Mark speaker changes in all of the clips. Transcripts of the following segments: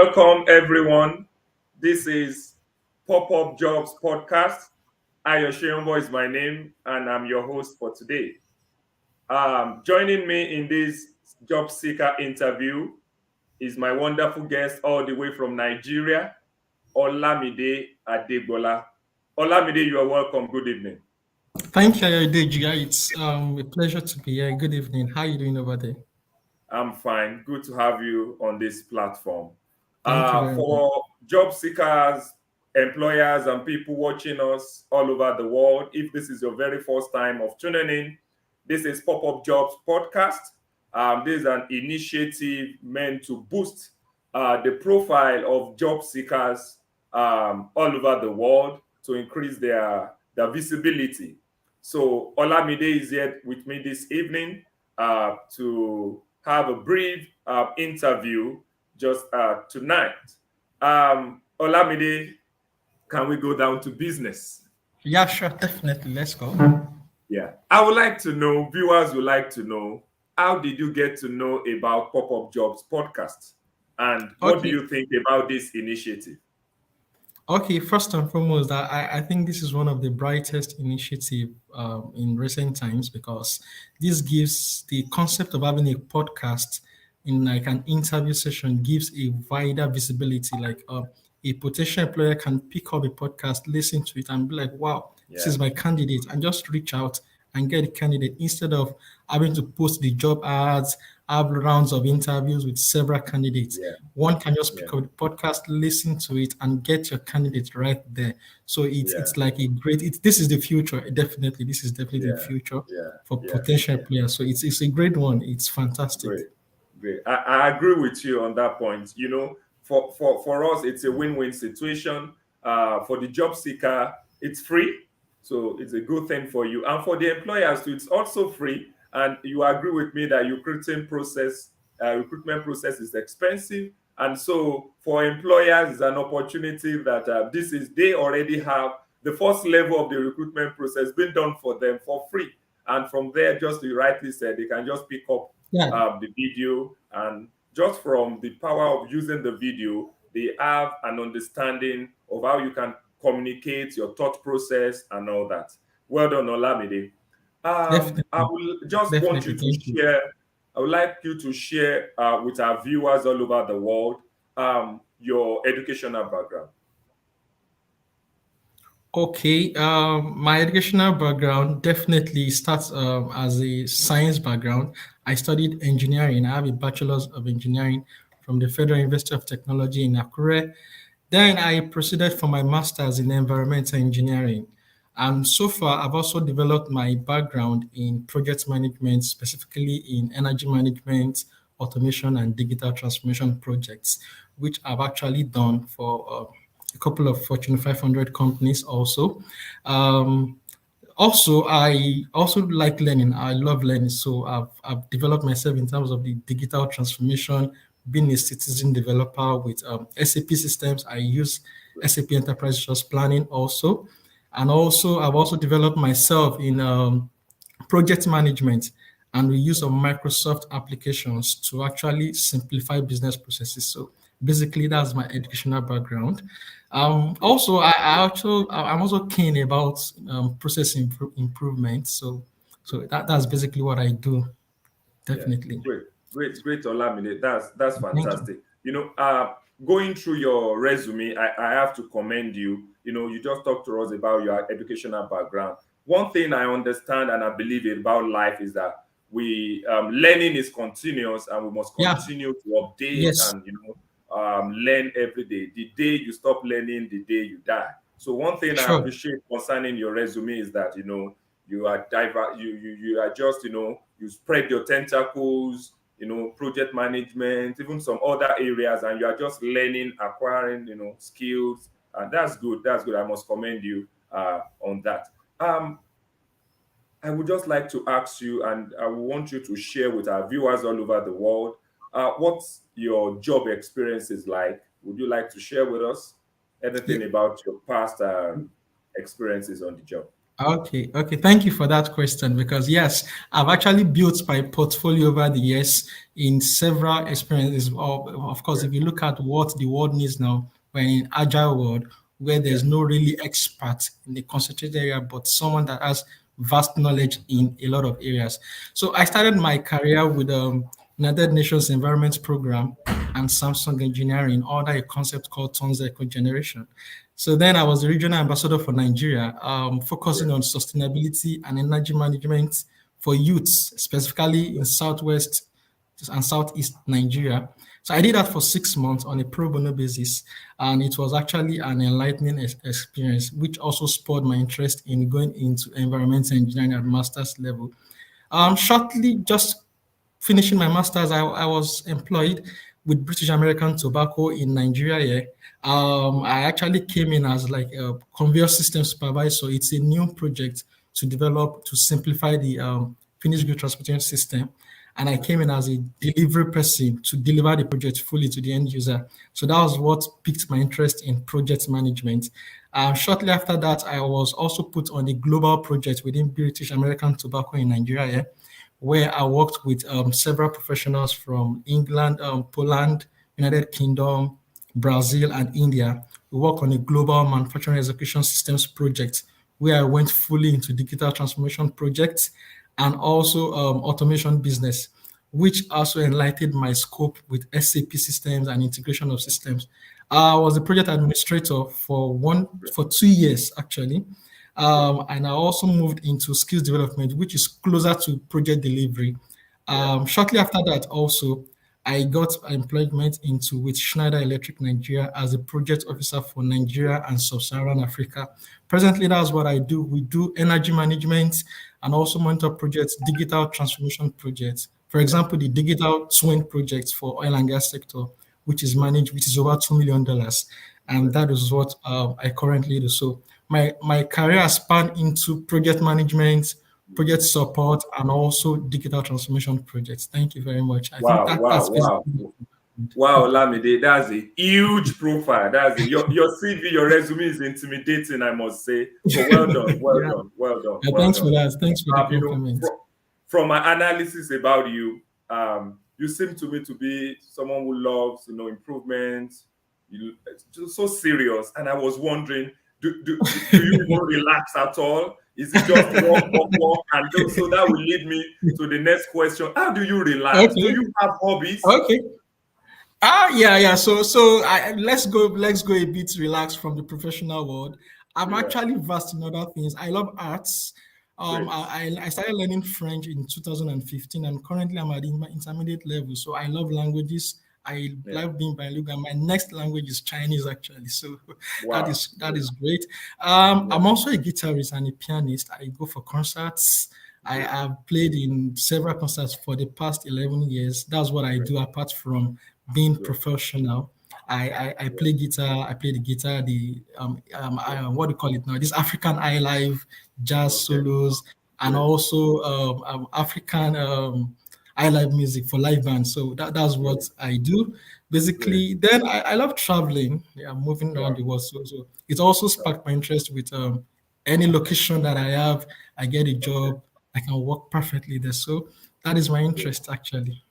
Speaker 1: Welcome, everyone. This is Pop Up Jobs Podcast. Ayodeji Soyombo is my name, and I'm your host for today. Joining me in this job seeker interview is my wonderful guest all the way from Nigeria, Olamide Adegbola. Olamide, you are welcome. Good evening.
Speaker 2: Thank you, Ayodeji. It's a pleasure to be here. Good evening. How are you doing over there?
Speaker 1: I'm fine. Good to have you on this platform.
Speaker 2: Thank you very much.
Speaker 1: For job seekers, employers, and people watching us all over the world, if this is your very first time of tuning in, this is Pop Up Jobs Podcast. This is an initiative meant to boost the profile of job seekers all over the world to increase their visibility. So Olamide is here with me this evening to have a brief interview just tonight. Olamide, can we go down to business?
Speaker 2: Yeah, sure, definitely. Let's go.
Speaker 1: Yeah. I would like to know, viewers would like to know, how did you get to know about Pop Up Jobs podcast? And what do
Speaker 2: Okay.
Speaker 1: you think about this initiative?
Speaker 2: Okay, first and foremost, I think this is one of the brightest initiative in recent times because this gives the concept of having a podcast in like an interview session gives a wider visibility. Like a potential employer can pick up a podcast, listen to it, and be like, "Wow, this
Speaker 1: Yeah,
Speaker 2: is my candidate," and just reach out and get a candidate instead of having to post the job ads, have rounds of interviews with several candidates.
Speaker 1: yeah,
Speaker 2: One can just
Speaker 1: yeah,
Speaker 2: pick up the podcast, listen to it, and get your candidate right there. So it's
Speaker 1: yeah,
Speaker 2: it's like a great. This is the future. Definitely, this is definitely the
Speaker 1: yeah,
Speaker 2: future
Speaker 1: yeah,
Speaker 2: for
Speaker 1: yeah,
Speaker 2: potential
Speaker 1: yeah.
Speaker 2: players. So it's a great one. It's fantastic.
Speaker 1: Great, great. I agree with you on that point. You know, for us, it's a win-win situation. For the job seeker, it's free, so it's a good thing for you. And for the employers too, it's also free. And you agree with me that recruitment process is expensive. And so for employers, it's an opportunity that they already have the first level of the recruitment process being done for them for free. And from there, just you rightly said, they can just pick up
Speaker 2: Yeah,
Speaker 1: the video, and just from the power of using the video, they have an understanding of how you can communicate your thought process and all that. Well done, Olamide. I
Speaker 2: definitely,
Speaker 1: will just want
Speaker 2: definitely.
Speaker 1: you to
Speaker 2: Thank you.
Speaker 1: share. I would like you to share with our viewers all over the world your educational background.
Speaker 2: Okay, my educational background definitely starts as a science background. I studied engineering. I have a bachelor's of engineering from the Federal University of Technology in Akure. Then I proceeded for my master's in environmental engineering. And so far, I've also developed my background in project management, specifically in energy management, automation, and digital transformation projects, which I've actually done for a couple of Fortune 500 companies also. Um, Also, I also like learning. I love learning. So I've developed myself in terms of the digital transformation, being a citizen developer with SAP systems. I use SAP Enterprise Resource Planning also. And also, I've also developed myself in project management, and we use some Microsoft applications to actually simplify business processes. So basically,
Speaker 1: Yeah,
Speaker 2: that's my educational background.
Speaker 1: yeah,
Speaker 2: Also, I'm also keen about process improvement. So that's basically what I do.
Speaker 1: yeah.
Speaker 2: Definitely.
Speaker 1: Great, great, great, Olamide. That's
Speaker 2: Thank you.
Speaker 1: fantastic. You know, going through your resume, I have to commend you. You know, you just talked to us about your educational background. One thing I understand and I believe about life is that we learning is continuous, and we must
Speaker 2: Yeah.
Speaker 1: continue to update
Speaker 2: Yes.
Speaker 1: and learn every day. The day you stop learning, the day you die. So one thing I
Speaker 2: Sure.
Speaker 1: appreciate concerning your resume is that you are you are just you spread your tentacles, project management, even some other areas, and you are just learning, acquiring skills, and that's good. I must commend you on that. I would just like to ask you, and I want you to share with our viewers all over the world, what's your job experience is like. Would you like to share with us anything
Speaker 2: Yeah.
Speaker 1: about your past experiences on the job?
Speaker 2: Okay, okay. Thank you for that question because yes, I've actually built my portfolio over the years in several experiences. Of course,
Speaker 1: Great.
Speaker 2: if you look at what the world needs now, we're in an agile world where
Speaker 1: Yeah.
Speaker 2: there's no really expert in the concentrated area, but someone that has vast knowledge in a lot of areas. So I started my career with United Nations Environment Program and Samsung Engineering under a concept called Tons Eco Generation. So then I was the regional ambassador for Nigeria, focusing
Speaker 1: Great.
Speaker 2: on sustainability and energy management for youths, specifically in Southwest and Southeast Nigeria. So I did that for 6 months on a pro bono basis, and it was actually an enlightening experience, which also spurred my interest in going into environmental engineering at master's level. Shortly, just finishing my master's, I was employed with British American Tobacco in Nigeria. Here. I actually came in as like a conveyor system supervisor. It's a new project to develop to simplify the finished good transportation system. And I came in as a delivery person to deliver the project fully to the end user. So that was what piqued my interest in project management. Shortly after that, I was also put on a global project within British American Tobacco in Nigeria. Yeah, where I worked with several professionals from England, Poland, United Kingdom, Brazil, and India. We work on a global manufacturing execution systems project where I went fully into digital transformation projects and also automation business, which also enlightened my scope with SAP systems and integration of systems. I was a project administrator
Speaker 1: Great.
Speaker 2: for 2 years actually,
Speaker 1: Great.
Speaker 2: and I also moved into skills development, which is closer to project delivery.
Speaker 1: Yeah.
Speaker 2: Shortly after that, also, I got employment into with Schneider Electric Nigeria as a project
Speaker 1: Great.
Speaker 2: officer for Nigeria and Sub-Saharan Africa. Presently, that's what I do. We do energy management and also monitor projects, digital transformation projects. For
Speaker 1: Yeah.
Speaker 2: example, the digital twin project for oil and gas sector, which is managed, which is over $2 million, and
Speaker 1: Great.
Speaker 2: that is what I currently do. So my career has spanned into project management, project support, and also digital transformation projects. Thank you very much. I think
Speaker 1: Wow.
Speaker 2: that's
Speaker 1: Wow. Wow.
Speaker 2: basically.
Speaker 1: Wow, Olamide, that's a huge profile. Your CV, your resume is intimidating, I must say. But well done, well
Speaker 2: Yeah.
Speaker 1: done, well done, well
Speaker 2: Thanks for
Speaker 1: done.
Speaker 2: that. Thanks for the
Speaker 1: You know,
Speaker 2: compliment.
Speaker 1: from my analysis about you, you seem to me to be someone who loves, improvement. You just so serious, and I was wondering, do you even relax at all? Is it just work, work, work? And so that will lead me to the next question: how do you relax? Do
Speaker 2: Okay.
Speaker 1: you have hobbies?
Speaker 2: Okay. Yeah, yeah. Let's go a bit relaxed from the professional world. I'm
Speaker 1: Yeah,
Speaker 2: actually vast in other things. I love arts.
Speaker 1: great.
Speaker 2: I started learning French in 2015, and currently I'm at the intermediate level. So I love languages. I
Speaker 1: Yeah.
Speaker 2: love being bilingual. My next language is Chinese, actually. So that
Speaker 1: Wow.
Speaker 2: is that is great.
Speaker 1: Yeah.
Speaker 2: I'm also a guitarist and a pianist. I go for concerts. I
Speaker 1: Great.
Speaker 2: have played in several concerts for the past 11 years. That's what I
Speaker 1: Great.
Speaker 2: do apart from being
Speaker 1: Great.
Speaker 2: professional. I
Speaker 1: Yeah.
Speaker 2: play guitar. I play the guitar.
Speaker 1: Yeah.
Speaker 2: What do you call it now? This African high life jazz
Speaker 1: Okay.
Speaker 2: solos and
Speaker 1: Great.
Speaker 2: also African high life music for live bands. So that's what
Speaker 1: Great.
Speaker 2: I do
Speaker 1: Great.
Speaker 2: basically. Then I love traveling. Yeah, moving around
Speaker 1: Wow.
Speaker 2: the world. So it also sparked my interest with any location that I have. I get a
Speaker 1: Okay.
Speaker 2: job. I can work perfectly there. So that is my
Speaker 1: Great.
Speaker 2: interest actually.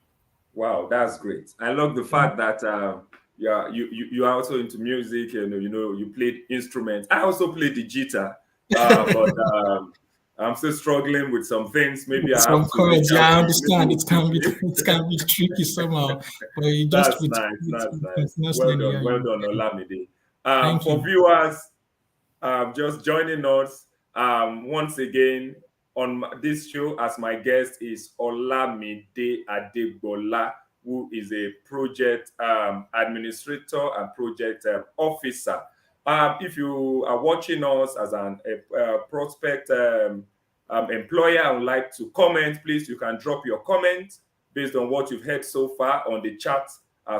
Speaker 1: Wow, that's great. I love the fact that yeah, you are also into music and you played instruments. I also played the guitar, but I'm still struggling with some things. Maybe I
Speaker 2: Some
Speaker 1: have to reach
Speaker 2: chords, yeah,
Speaker 1: out
Speaker 2: I
Speaker 1: to you. Maybe
Speaker 2: understand.
Speaker 1: we'll teach me.
Speaker 2: It can be tricky somehow, but you just
Speaker 1: That's nice.
Speaker 2: with
Speaker 1: That's nice.
Speaker 2: continuous learning, yeah,
Speaker 1: Well
Speaker 2: you
Speaker 1: done,
Speaker 2: get it.
Speaker 1: Olamide.
Speaker 2: Thank
Speaker 1: For
Speaker 2: you.
Speaker 1: viewers just joining us once again on this show as my guest is Olamide Adegbola, who is a project administrator and project officer. If you are watching us as a prospect employer and would like to comment, please, you can drop your comment based on what you've heard so far on the chat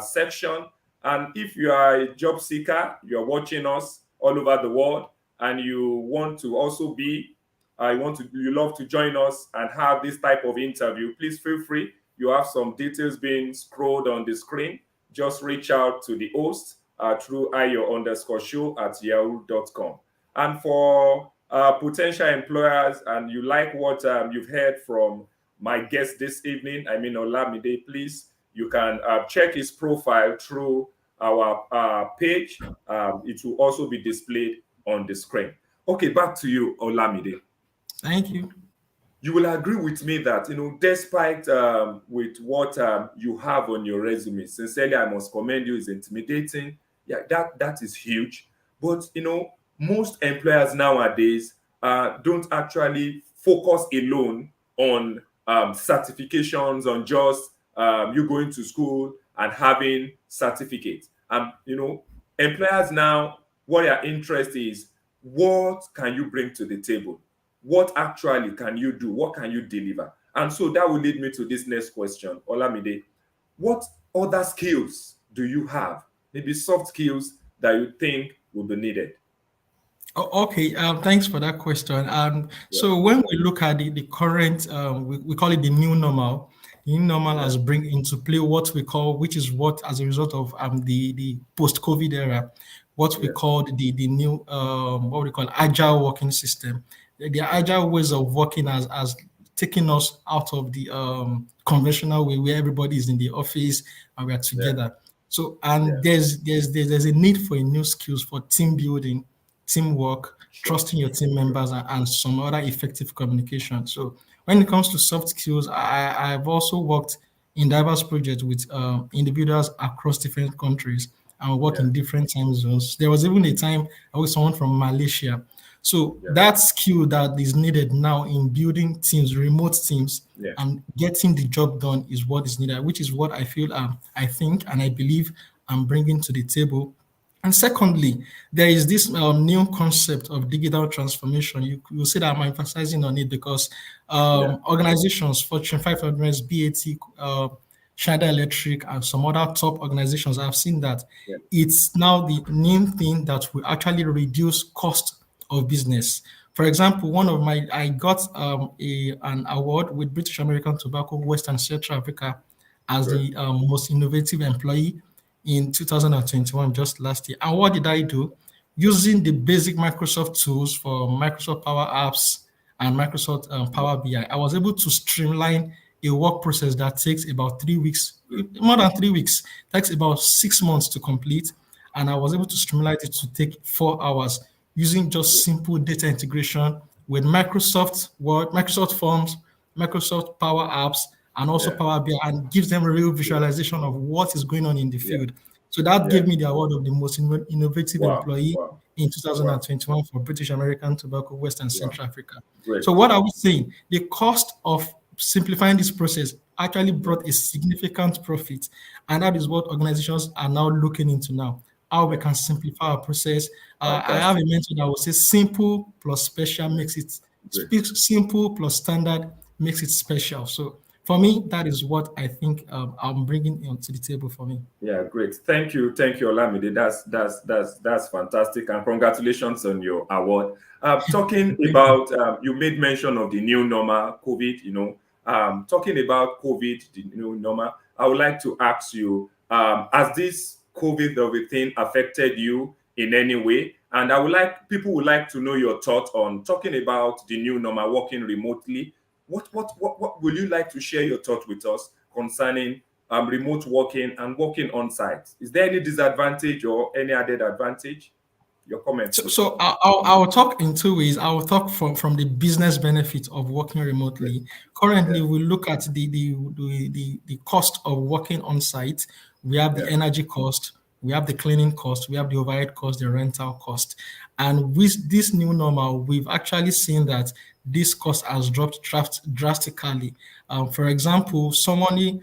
Speaker 1: section. And if you are a job seeker, you're watching us all over the world, and you want to also be, you love to join us and have this type of interview, please feel free. You have some details being scrolled on the screen. Just reach out to the host through ayo_show@yahoo.com. And for potential employers and you like what you've heard from my guest this evening, I mean Olamide, please, you can check his profile through our page. It will also be displayed on the screen. Okay, back to you, Olamide.
Speaker 2: Thank you.
Speaker 1: You will agree with me that despite with what you have on your resume, sincerely I must commend you. It's intimidating. Yeah, that is huge. But most employers nowadays don't actually focus alone on certifications, on just you going to school and having certificates. Employers now, what their interest is, what can you bring to the table? What actually can you do? What can you deliver? And so that will lead me to this next question, Olamide. What other skills do you have? Maybe soft skills that you think will be needed.
Speaker 2: Okay, thanks for that question.
Speaker 1: Yeah,
Speaker 2: So when we look at the current, we call it the new normal. The new normal
Speaker 1: yeah,
Speaker 2: has bring into play what we call, which is what as a result of the post-COVID era, what we
Speaker 1: yeah,
Speaker 2: call the new what we call agile working system. The
Speaker 1: yeah,
Speaker 2: agile ways of working has taken us out of the conventional way where everybody is in the office and we are
Speaker 1: yeah,
Speaker 2: together. So and
Speaker 1: yeah.
Speaker 2: there's a need for a new skills for team building, teamwork,
Speaker 1: Sure,
Speaker 2: trusting your team
Speaker 1: sure.
Speaker 2: members, and some other effective communication. So when it comes to soft skills, I've also worked in diverse projects with individuals across different countries and work
Speaker 1: Yeah,
Speaker 2: in different time zones. There was even a time I was someone from Malaysia. So
Speaker 1: yeah,
Speaker 2: that skill that is needed now in building teams, remote teams,
Speaker 1: yeah,
Speaker 2: and getting the job done is what is needed, which is what I feel, I think, and I believe I'm bringing to the table. And secondly, there is this new concept of digital transformation. You see that I'm emphasizing on it because
Speaker 1: yeah,
Speaker 2: organizations, Fortune 500, BAT, Schneider Electric, and some other top organizations, I've seen that
Speaker 1: yeah,
Speaker 2: it's now the new thing that will actually reduce cost of business. For example, I got an award with British American Tobacco West and Central Africa as
Speaker 1: great.
Speaker 2: the most innovative employee in 2021, just last year. And what did I do? Using the basic Microsoft tools for Microsoft Power Apps and Microsoft
Speaker 1: Yeah,
Speaker 2: Power BI, I was able to streamline a work process that takes about 3 weeks,
Speaker 1: mm,
Speaker 2: more than 3 weeks, takes about 6 months to complete. And I was able to streamline it to take 4 hours using just
Speaker 1: yeah,
Speaker 2: simple data integration with Microsoft Word, Microsoft Forms, Microsoft Power Apps, and also
Speaker 1: yeah,
Speaker 2: Power BI, and gives them a real
Speaker 1: great.
Speaker 2: visualization of what is going on in the
Speaker 1: Yeah,
Speaker 2: field. So that
Speaker 1: yeah.
Speaker 2: gave me the award of the most innovative
Speaker 1: Wow,
Speaker 2: employee
Speaker 1: wow,
Speaker 2: in
Speaker 1: wow,
Speaker 2: 2021 for British American Tobacco West and
Speaker 1: wow.
Speaker 2: Central Africa.
Speaker 1: Great.
Speaker 2: So what are we saying? The cost of simplifying this process actually
Speaker 1: Yeah,
Speaker 2: brought a significant profit, and that is what organizations are now looking into now. How we
Speaker 1: yeah.
Speaker 2: can simplify our process. I have a
Speaker 1: Fantastic.
Speaker 2: mentor that will say simple plus special
Speaker 1: Yeah,
Speaker 2: makes it
Speaker 1: great.
Speaker 2: simple plus standard makes it special. So for me, that is what I think I'm bringing onto the table for me.
Speaker 1: Yeah, great. Thank you, Olamide. That's fantastic, and congratulations on your award. Talking
Speaker 2: Thank you.
Speaker 1: about you made mention of the new normal, COVID. Talking about COVID, the new normal. I would like to ask you, has this COVID of a thing affected you in any way? And people would like to know your thoughts on talking about the new normal, working remotely. What will you like to share your thoughts with us concerning remote working and working on site? Is there any disadvantage or any added advantage? Your comments,
Speaker 2: So,
Speaker 1: please.
Speaker 2: so I'll talk in two ways. I will talk from the business benefit of working
Speaker 1: Great.
Speaker 2: remotely.
Speaker 1: Yeah,
Speaker 2: Currently, we look at the cost of working on site. We have the
Speaker 1: yeah,
Speaker 2: energy cost, we have the cleaning cost, we have the overhead cost, the rental cost. And with this new normal, we've actually seen that this cost has dropped drastically. For example, somebody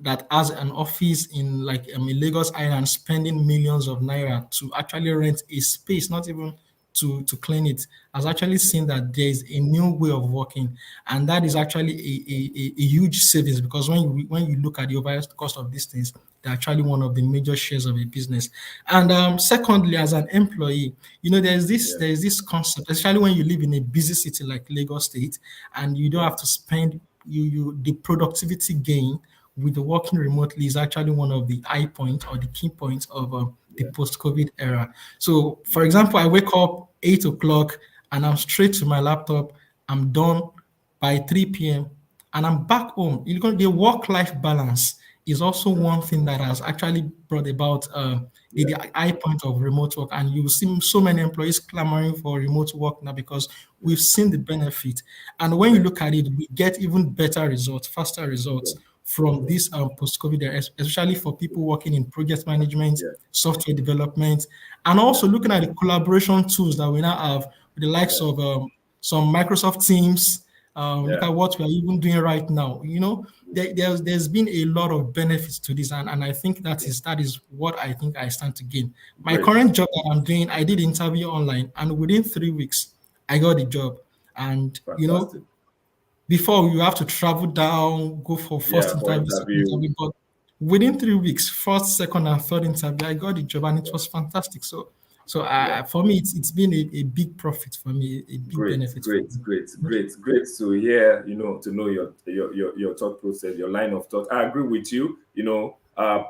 Speaker 2: that has an office in like Lagos Island spending millions of naira to actually rent a space, not even to clean it, has actually seen that there is a new way of working, and that is actually a huge savings because when you look at the overall cost of these things, they're actually one of the major shares of a business. And secondly, as an employee,
Speaker 1: yeah,
Speaker 2: there's this concept, especially when you live in a busy city like Lagos State, and you don't
Speaker 1: yeah,
Speaker 2: have to spend the productivity gain with the working remotely is actually one of the high points or the key points of the
Speaker 1: yeah,
Speaker 2: post-COVID era. So, for example, I wake up 8 o'clock. and I'm straight to my laptop. I'm done by 3 p.m. and I'm back home. You know, the work-life balance is also one thing that has actually brought about the
Speaker 1: Yeah.
Speaker 2: high point of remote work. And you see so many employees clamoring for remote work now because
Speaker 1: Yeah.
Speaker 2: we've seen the benefit. And when you
Speaker 1: Yeah.
Speaker 2: look at it, we get even better results, faster
Speaker 1: Yeah.
Speaker 2: results from
Speaker 1: Yeah.
Speaker 2: this post-COVID era, especially for people working in project management,
Speaker 1: Yeah.
Speaker 2: software development, and
Speaker 1: Yeah.
Speaker 2: also looking at the collaboration tools that we now have with the likes
Speaker 1: Yeah.
Speaker 2: of some Microsoft Teams. Look
Speaker 1: Yeah.
Speaker 2: at what we are even doing right now. You know, there's been a lot of benefits to this, and I think
Speaker 1: Yeah.
Speaker 2: that is what I think I stand to gain. My
Speaker 1: Great.
Speaker 2: current job that I'm doing, I did interview online, and within 3 weeks, I got the job. And you know,
Speaker 1: Fantastic.
Speaker 2: before you have to travel down, go for first
Speaker 1: Yeah, for
Speaker 2: interview, second
Speaker 1: interview.
Speaker 2: interview, but within 3 weeks, first, second, and third interview, I got the job, and it
Speaker 1: Yeah.
Speaker 2: was fantastic. So
Speaker 1: Yeah.
Speaker 2: for me, it's been a big profit for me, a big
Speaker 1: Great,
Speaker 2: benefit for
Speaker 1: great,
Speaker 2: me.
Speaker 1: great, great, great to hear, to know your thought process, your line of thought. I agree with you.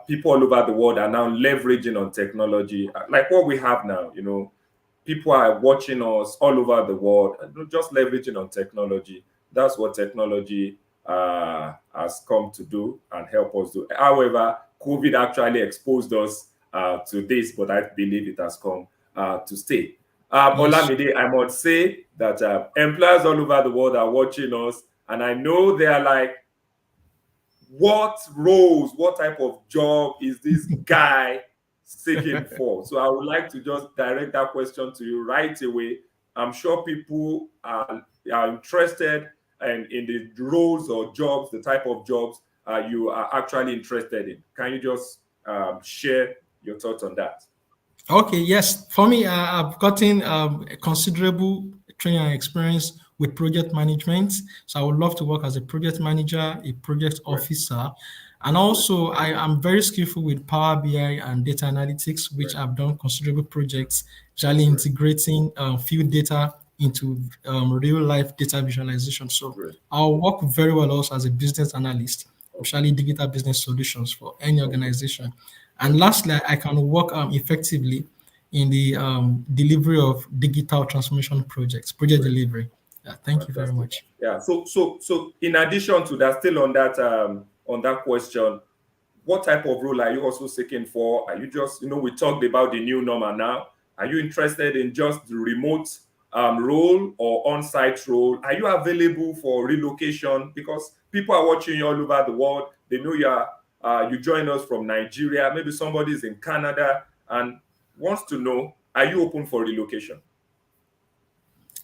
Speaker 1: People all over the world are now leveraging on technology, like what we have now. People are watching us all over the world, and not just leveraging on technology. That's what technology has come to do and help us do. However, COVID actually exposed us to this, but I believe it has come to stay.
Speaker 2: Yes.
Speaker 1: Olamide, I must say that employers all over the world are watching us, and I know they are like, what roles, what type of job is this guy seeking for? So I would like to just direct that question to you right away. I'm sure people are interested in the roles or jobs, the type of jobs you are actually interested in. Can you just share your thoughts on that?
Speaker 2: Okay, yes. For me, I've gotten a considerable training and experience with project management. So I would love to work as a project manager, a project
Speaker 1: Great,
Speaker 2: officer. And
Speaker 1: great,
Speaker 2: also, I am very skillful with Power BI and data analytics, which
Speaker 1: great,
Speaker 2: I've done considerable projects, usually
Speaker 1: great,
Speaker 2: integrating field data into real life data visualization. So
Speaker 1: great.
Speaker 2: I'll work very well also as a business analyst,
Speaker 1: Okay,
Speaker 2: especially digital business solutions for any
Speaker 1: okay,
Speaker 2: organization. And
Speaker 1: okay.
Speaker 2: lastly, I can work effectively in the delivery of digital transformation projects, project
Speaker 1: Great.
Speaker 2: delivery. Yeah, thank you very
Speaker 1: Fantastic.
Speaker 2: much.
Speaker 1: Yeah. So in addition to that, still on that question, what type of role are you also seeking for? Are you just, we talked about the new normal now. Are you interested in just the remote role or on-site role? Are you available for relocation? Because people are watching you all over the world. They know you join us from Nigeria. Maybe somebody's in Canada and wants to know, are you open for relocation?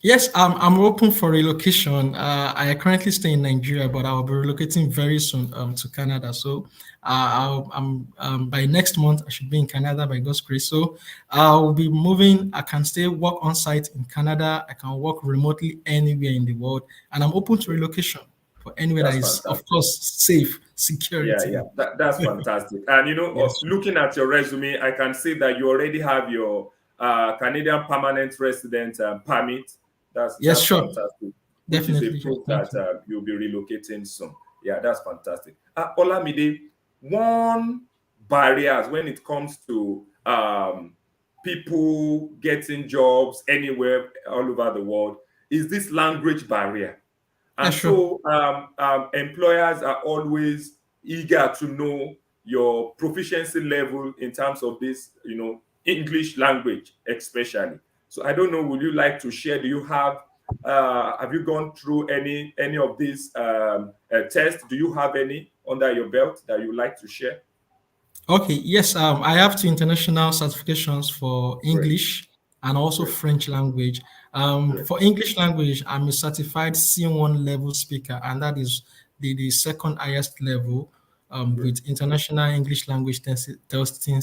Speaker 2: Yes, I'm open for relocation. I currently stay in Nigeria, but I'll be relocating very soon to Canada. So I'm by next month I should be in Canada by God's grace. So I'll be moving. I can stay work on site in Canada. I can work remotely anywhere in the world, and I'm open to relocation for anywhere that
Speaker 1: That's
Speaker 2: is, of
Speaker 1: fantastic.
Speaker 2: course, safe,
Speaker 1: Yeah, yeah,
Speaker 2: security.
Speaker 1: that's fantastic. And
Speaker 2: Yes,
Speaker 1: looking at your resume, I can see that you already have your Canadian permanent resident permit.
Speaker 2: yes,
Speaker 1: That's
Speaker 2: sure,
Speaker 1: fantastic, which is a
Speaker 2: definitely, sure.
Speaker 1: proof
Speaker 2: Thank
Speaker 1: that
Speaker 2: you.
Speaker 1: you'll be relocating soon. Yeah, that's fantastic. Olamide, one barriers when it comes to people getting jobs anywhere all over the world is this language barrier.
Speaker 2: Yeah,
Speaker 1: And
Speaker 2: sure.
Speaker 1: so employers are always eager to know your proficiency level in terms of this, English language, especially. So I don't know, would you like to share? Do you have you gone through any of these tests? Do you have any under your belt that you like to share?
Speaker 2: Okay, yes, I have two international certifications for
Speaker 1: Great,
Speaker 2: English and also
Speaker 1: great,
Speaker 2: French language.
Speaker 1: great,
Speaker 2: For English language, I'm a certified C1 level speaker, and that is the second highest level
Speaker 1: great,
Speaker 2: with International English Language Testing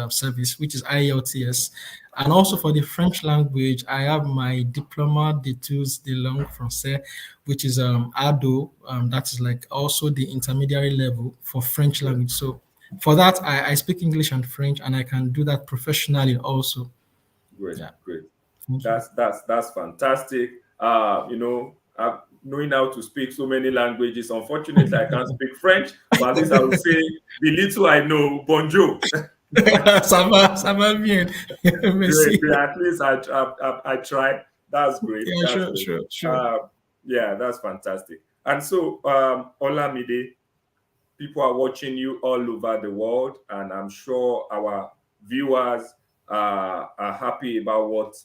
Speaker 2: Service, which is IELTS. And also
Speaker 1: great,
Speaker 2: for the French language, I have my Diplôme d'études de langue française, which is ADO. That is like also the intermediary level for French
Speaker 1: great,
Speaker 2: language. So for that, I speak English and French, and I can do that professionally also.
Speaker 1: great,
Speaker 2: Yeah,
Speaker 1: great.
Speaker 2: thank you.
Speaker 1: That's fantastic. Knowing how to speak so many languages. Unfortunately, I can't speak French, but at least I will say the little I know. Bonjour.
Speaker 2: Ça va bien.
Speaker 1: Great,
Speaker 2: Merci.
Speaker 1: great. At least I try. That's great.
Speaker 2: Yeah,
Speaker 1: That's
Speaker 2: sure,
Speaker 1: great.
Speaker 2: sure, sure.
Speaker 1: Uh, yeah, that's fantastic. And so, Olamide, people are watching you all over the world, and I'm sure our viewers are happy about what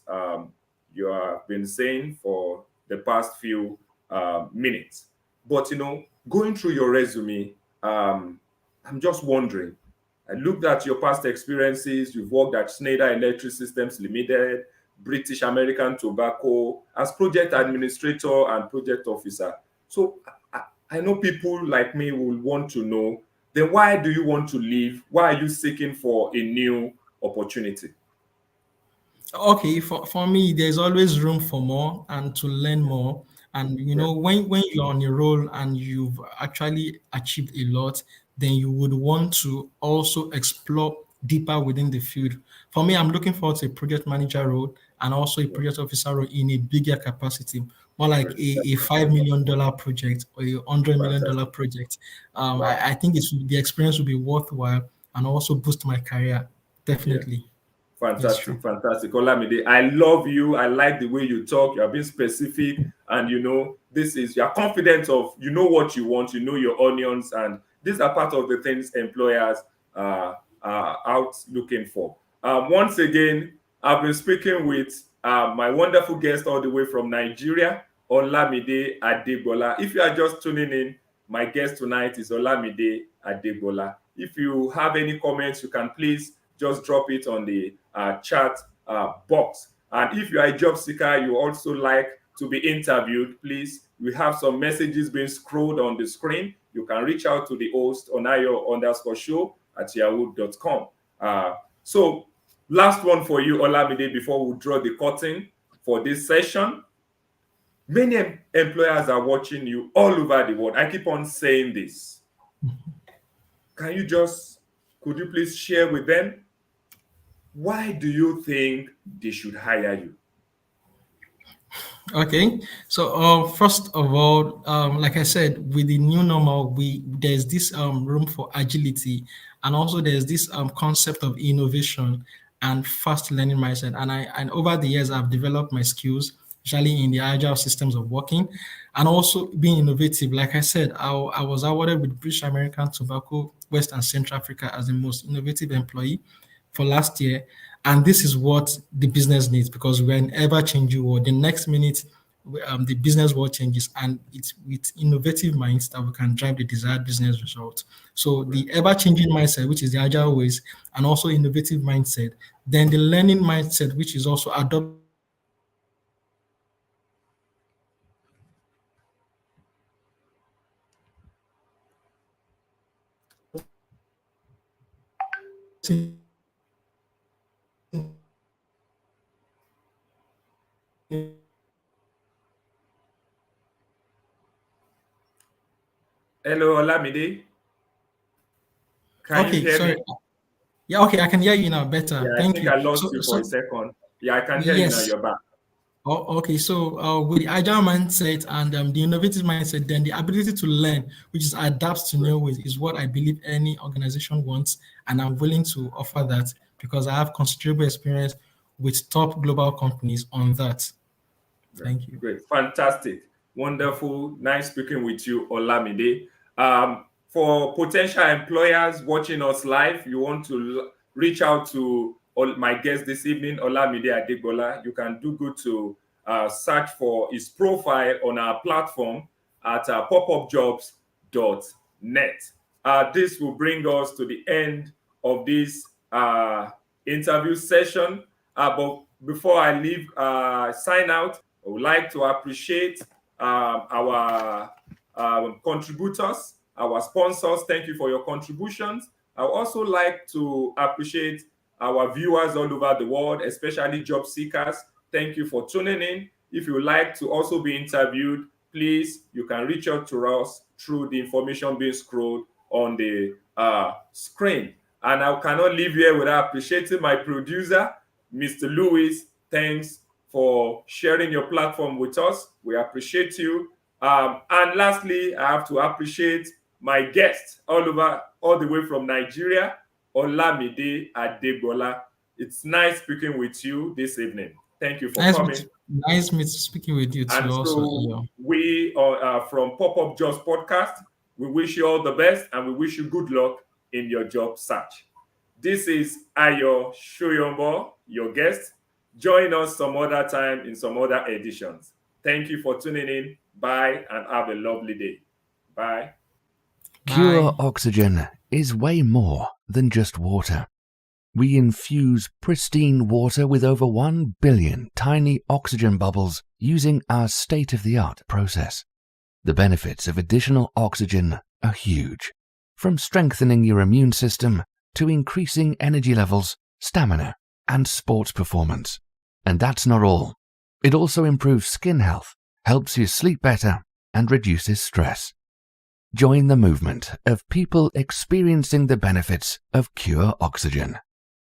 Speaker 1: you have been saying for the past few minutes. But going through your resume, I'm just wondering. I looked at your past experiences. You've worked at Schneider Electric Systems Limited, British American Tobacco, as project administrator and project officer. So I know people like me will want to know, then why do you want to leave? Why are you seeking for a new opportunity?
Speaker 2: Okay, for me, there's always room for more and to learn more. And
Speaker 1: Yeah,
Speaker 2: when you're on a roll and you've actually achieved a lot, then you would want to also explore deeper within the field. For me, I'm looking forward to a project manager role and also a
Speaker 1: yeah,
Speaker 2: project officer role in a bigger capacity, more like
Speaker 1: great.
Speaker 2: a $5 million project or $100 million
Speaker 1: Fantastic.
Speaker 2: project.
Speaker 1: Wow.
Speaker 2: I think the experience will be worthwhile and also boost my career.
Speaker 1: Yeah.
Speaker 2: Definitely. Yes, true.
Speaker 1: Fantastic, fantastic. Olamide, I love you. I like the way you talk. You're being specific, and this is you're confident of what you want, your onions, and these are part of the things employers are out looking for. Once again, I've been speaking with my wonderful guest all the way from Nigeria, Olamide Adegbola. If you are just tuning in, my guest tonight is Olamide Adegbola. If you have any comments, you can please just drop it on the chat box. And if you are a job seeker, you also like to be interviewed, please, we have some messages being scrolled on the screen. You can reach out to the host on ayo_show at yahoo.com. So, last one for you, Olamide, before we draw the curtain for this session. Many employers are watching you all over the world. I keep on saying this. Could you please share with them, why do you think they should hire you?
Speaker 2: Okay, so first of all, like I said, with the new normal, we there's this room for agility, and also there's this concept of innovation and fast learning mindset. And over the years, I've developed my skills, especially in the agile systems of working, and also being innovative. Like I said, I was awarded with British American Tobacco West and Central Africa as the most innovative employee for last year. And this is what the business needs because we're in ever changing world. The next minute, the business world changes, and it's with innovative minds that we can drive the desired business result. So
Speaker 1: Right.
Speaker 2: the ever changing mindset, which is the agile ways, and also innovative mindset, then the learning mindset, which is also adopting
Speaker 1: Hello, Olamide. Can you
Speaker 2: Okay,
Speaker 1: hear
Speaker 2: sorry.
Speaker 1: me?
Speaker 2: Yeah, okay, I can hear you now better.
Speaker 1: Yeah, I
Speaker 2: Thank
Speaker 1: think I
Speaker 2: you.
Speaker 1: lost
Speaker 2: So,
Speaker 1: you for a
Speaker 2: so
Speaker 1: second. Yeah, I can hear you now.
Speaker 2: yes.
Speaker 1: You're back.
Speaker 2: Oh, okay, so with the agile mindset and the innovative mindset, then the ability to learn, which is adapt to
Speaker 1: Right.
Speaker 2: new ways, is what I believe any organization wants, and I'm willing to offer that because I have considerable experience with top global companies on that.
Speaker 1: Right.
Speaker 2: Thank you.
Speaker 1: Great. Fantastic. Wonderful. Nice speaking with you, Olamide. For potential employers watching us live, you want to reach out to my guest this evening, Olamide Adegbola. You can do good to search for his profile on our platform at popupjobs.net. This will bring us to the end of this interview session. But before I leave, sign out, I would like to appreciate our contributors, our sponsors. Thank you for your contributions. I would also like to appreciate our viewers all over the world, especially job seekers. Thank you for tuning in. If you would like to also be interviewed, please, you can reach out to us through the information being scrolled on the screen. And I cannot leave here without appreciating my producer, Mr. Lewis. Thanks for sharing your platform with us. We appreciate you. And lastly, I have to appreciate my guest all the way from Nigeria, Olamide Adegbola. It's nice speaking with you this evening. Thank you for
Speaker 2: Nice
Speaker 1: coming.
Speaker 2: nice meet speaking with you too.
Speaker 1: And
Speaker 2: Also,
Speaker 1: so we are from Pop-Up Jobs Podcast. We wish you all the best and we wish you good luck in your job search. This is Ayodeji Soyombo, your guest. Join us some other time in some other editions. Thank you for tuning in. Bye and have a lovely day. Bye.
Speaker 3: Pure
Speaker 2: bye.
Speaker 3: oxygen is way more than just water. We infuse pristine water with over 1 billion tiny oxygen bubbles using our state-of-the-art process. The benefits of additional oxygen are huge, from strengthening your immune system to increasing energy levels, stamina, and sports performance. And that's not all. It also improves skin health, helps you sleep better, and reduces stress. Join the movement of people experiencing the benefits of pure oxygen.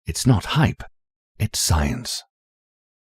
Speaker 3: It's not hype, it's science.